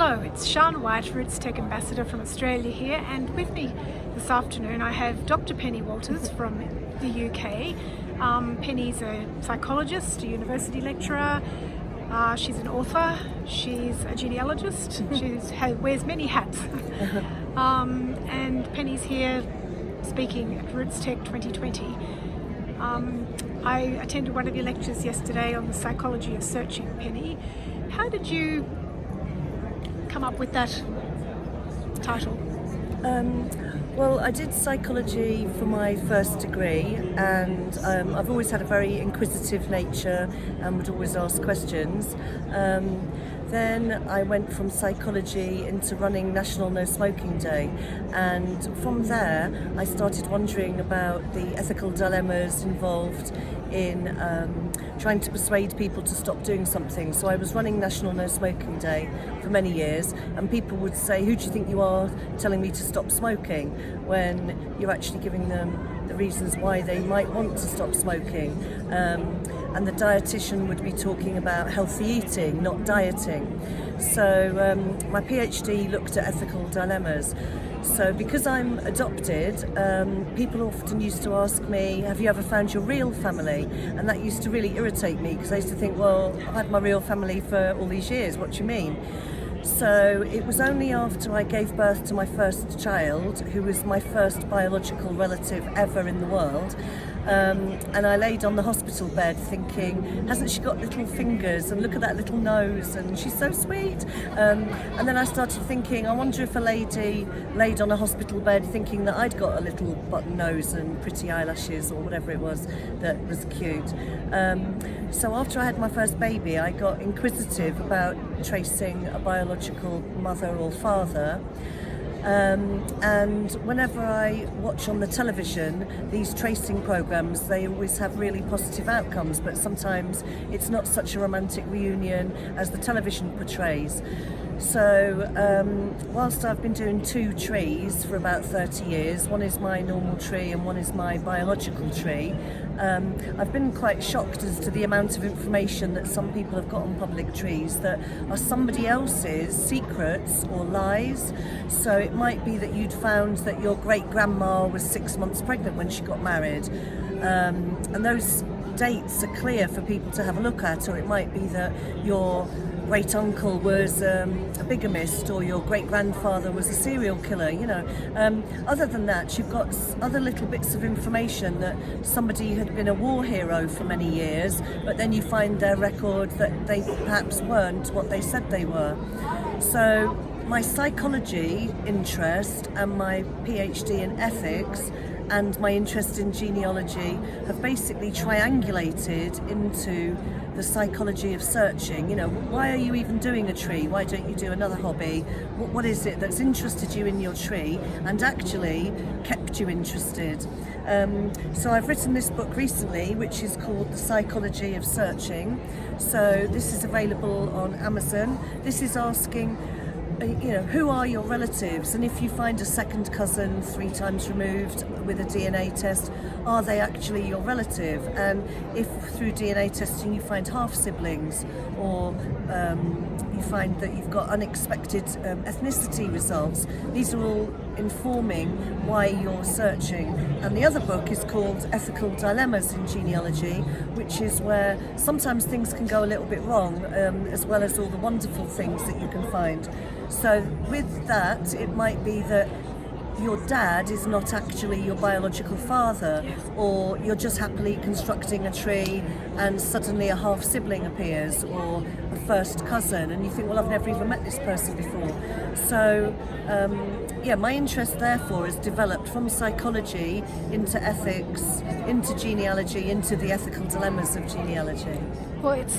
Hello, it's Sian White, Rootstech Ambassador from Australia here, and with me this afternoon I have Dr. Penny Walters from the UK. Penny's a psychologist, a university lecturer, she's an author, she's a genealogist, she wears many hats. And Penny's here speaking at Rootstech 2020. I attended one of your lectures yesterday on the psychology of searching, Penny. How did you come up with that title? Well, I did psychology for my first degree, and I've always had a very inquisitive nature and would always ask questions. Then I went from psychology into running National No Smoking Day, and from there I started wondering about the ethical dilemmas involved in trying to persuade people to stop doing something. So I was running National No Smoking Day for many years, and people would say, "Who do you think you are telling me to stop smoking?" when you're actually giving them the reasons why they might want to stop smoking. And the dietitian would be talking about healthy eating, not dieting. So my PhD looked at ethical dilemmas. So because I'm adopted, people often used to ask me, "Have you ever found your real family?" And that used to really irritate me, because I used to think, well, I've had my real family for all these years, what do you mean? So it was only after I gave birth to my first child, who was my first biological relative ever in the world, and I laid on the hospital bed thinking, hasn't she got little fingers, and look at that little nose, and she's so sweet. And then I started thinking, I wonder if a lady laid on a hospital bed thinking that I'd got a little button nose and pretty eyelashes or whatever it was that was cute. So after I had my first baby, I got inquisitive about tracing a biological mother or father. And whenever I watch on the television these tracing programs, they always have really positive outcomes, but sometimes it's not such a romantic reunion as the television portrays. So whilst I've been doing two trees for about 30 years, one is my normal tree and one is my biological tree, I've been quite shocked as to the amount of information that some people have got on public trees that are somebody else's secrets or lies. So it might be that you'd found that your great-grandma was 6 months pregnant when she got married, and those dates are clear for people to have a look at. Or it might be that your great uncle was a bigamist, or your great grandfather was a serial killer. Other than that, you've got other little bits of information that somebody had been a war hero for many years, but then you find their record that they perhaps weren't what they said they were. So my psychology interest and my PhD in ethics and my interest in genealogy have basically triangulated into the psychology of searching. Why are you even doing a tree? Why don't you do another hobby? What is it that's interested you in your tree and actually kept you interested? So I've written this book recently, which is called The Psychology of Searching. So this is available on Amazon. This is asking, who are your relatives, and if you find a second cousin 3 times removed with a DNA test, are they actually your relative? And if through DNA testing you find half siblings, or you find that you've got unexpected ethnicity results, these are all informing why you're searching. And the other book is called Ethical Dilemmas in Genealogy, which is where sometimes things can go a little bit wrong, as well as all the wonderful things that you can find. So with that, it might be that your dad is not actually your biological father, or you're just happily constructing a tree and suddenly a half sibling appears, or a first cousin, and you think, well, I've never even met this person before. So my interest therefore is developed from psychology into ethics, into genealogy, into the ethical dilemmas of genealogy. Well, it's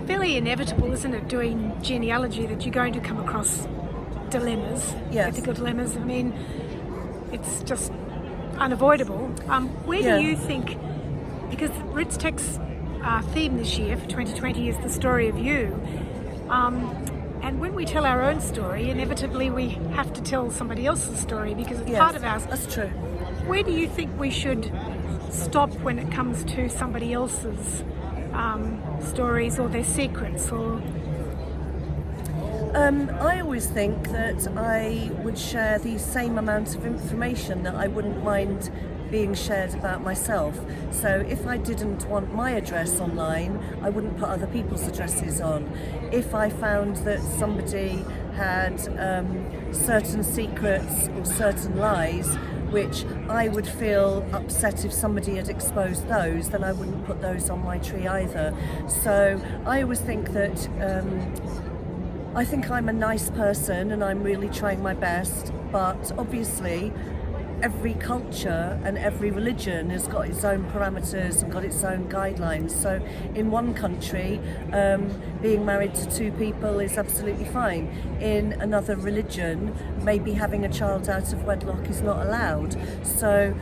fairly inevitable, isn't it, doing genealogy, that you're going to come across dilemmas, ethical dilemmas. I mean, it's just unavoidable. Where do you think, because Rootstech's theme this year for 2020 is the story of you, and when we tell our own story, inevitably we have to tell somebody else's story because it's part of ours. That's true. Where do you think we should stop when it comes to somebody else's stories or their secrets? Or I always think that I would share the same amount of information that I wouldn't mind being shared about myself. So if I didn't want my address online, I wouldn't put other people's addresses on. If I found that somebody had certain secrets or certain lies, which I would feel upset if somebody had exposed those, then I wouldn't put those on my tree either. So I always think that I think I'm a nice person and I'm really trying my best, but obviously every culture and every religion has got its own parameters and got its own guidelines. So in one country, being married to two people is absolutely fine. In another religion, maybe having a child out of wedlock is not allowed. So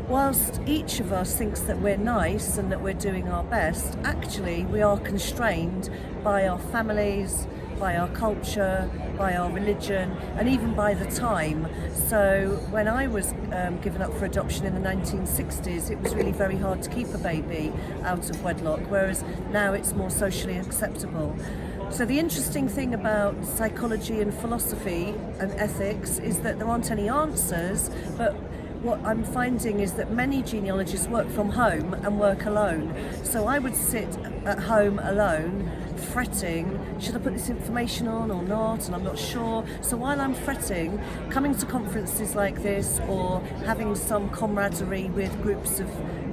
whilst each of us thinks that we're nice and that we're doing our best, actually we are constrained by our families, by our culture, by our religion, and even by the time. So when I was given up for adoption in the 1960s, it was really very hard to keep a baby out of wedlock, whereas now it's more socially acceptable. So the interesting thing about psychology and philosophy and ethics is that there aren't any answers, but what I'm finding is that many genealogists work from home and work alone. So I would sit at home alone, fretting, should I put this information on or not, and I'm not sure. So while I'm fretting, coming to conferences like this or having some camaraderie with groups of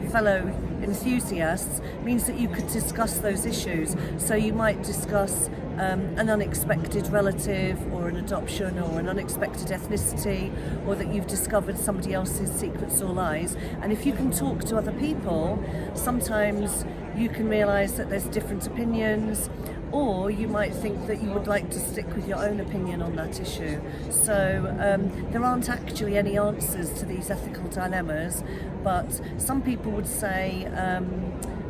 fellow enthusiasts means that you could discuss those issues. So you might discuss an unexpected relative or an adoption or an unexpected ethnicity, or that you've discovered somebody else's secrets or lies. And if you can talk to other people, sometimes you can realise that there's different opinions, or you might think that you would like to stick with your own opinion on that issue. So there aren't actually any answers to these ethical dilemmas, but some people would say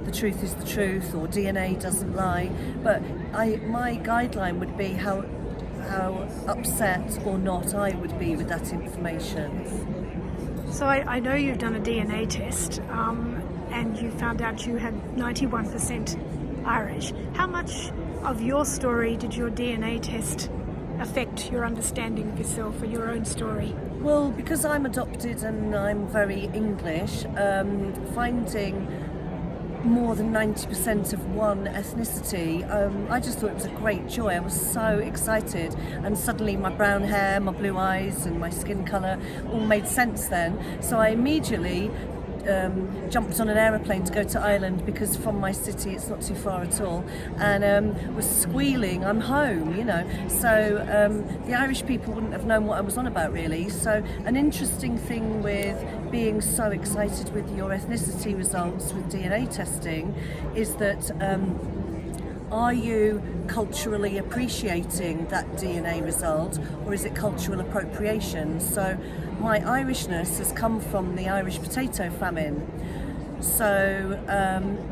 the truth is the truth, or DNA doesn't lie. But my guideline would be how upset or not I would be with that information. So I know you've done a DNA test and you found out you had 91% Irish. How much of your story did your DNA test affect your understanding of yourself or your own story? Well, because I'm adopted and I'm very English, finding more than 90% of one ethnicity, I just thought it was a great joy. I was so excited, and suddenly my brown hair, my blue eyes and my skin colour all made sense then. So I immediately jumped on an aeroplane to go to Ireland, because from my city it's not too far at all, and was squealing, I'm home, you know. So the Irish people wouldn't have known what I was on about, really. So an interesting thing with being so excited with your ethnicity results with DNA testing is that are you culturally appreciating that DNA result, or is it cultural appropriation? So my Irishness has come from the Irish potato famine. So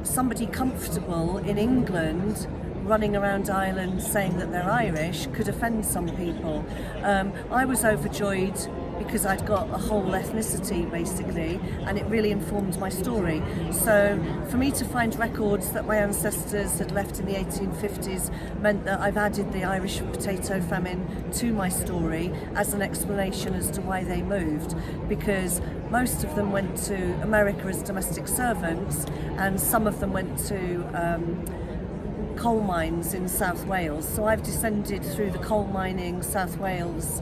somebody comfortable in England running around Ireland saying that they're Irish could offend some people. I was overjoyed because I'd got a whole ethnicity basically, and it really informed my story. So for me to find records that my ancestors had left in the 1850s meant that I've added the Irish potato famine to my story as an explanation as to why they moved, because most of them went to America as domestic servants, and some of them went to coal mines in South Wales. So I've descended through the coal mining South Wales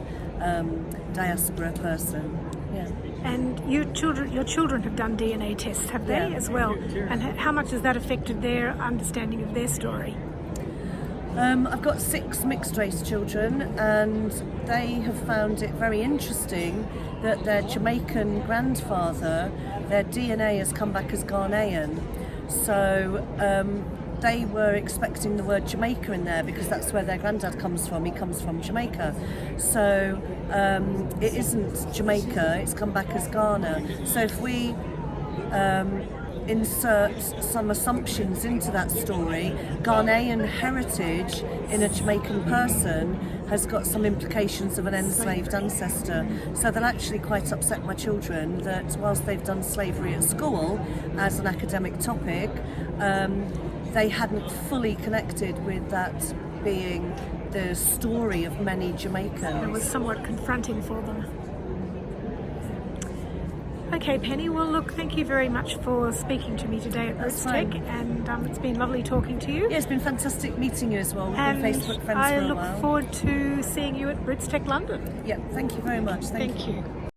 diaspora person. Yeah. And your children have done DNA tests, have they, as well? And how much has that affected their understanding of their story? I've got 6 mixed race children, and they have found it very interesting that their Jamaican grandfather, their DNA has come back as Ghanaian. So they were expecting the word Jamaica in there because that's where their granddad comes from. He comes from Jamaica. So it isn't Jamaica, it's come back as Ghana. So if we insert some assumptions into that story, Ghanaian heritage in a Jamaican person has got some implications of an enslaved ancestor. So they'll actually quite upset my children that whilst they've done slavery at school as an academic topic, they hadn't fully connected with that being the story of many Jamaicans. It was somewhat confronting for them. Okay, Penny, well look, thank you very much for speaking to me today at Rootstech, and it's been lovely talking to you. Yeah, it's been fantastic meeting you as well. We've And been Facebook friends I for a look while. forward to seeing you at Rootstech London. Yeah, thank you very much. Thank you.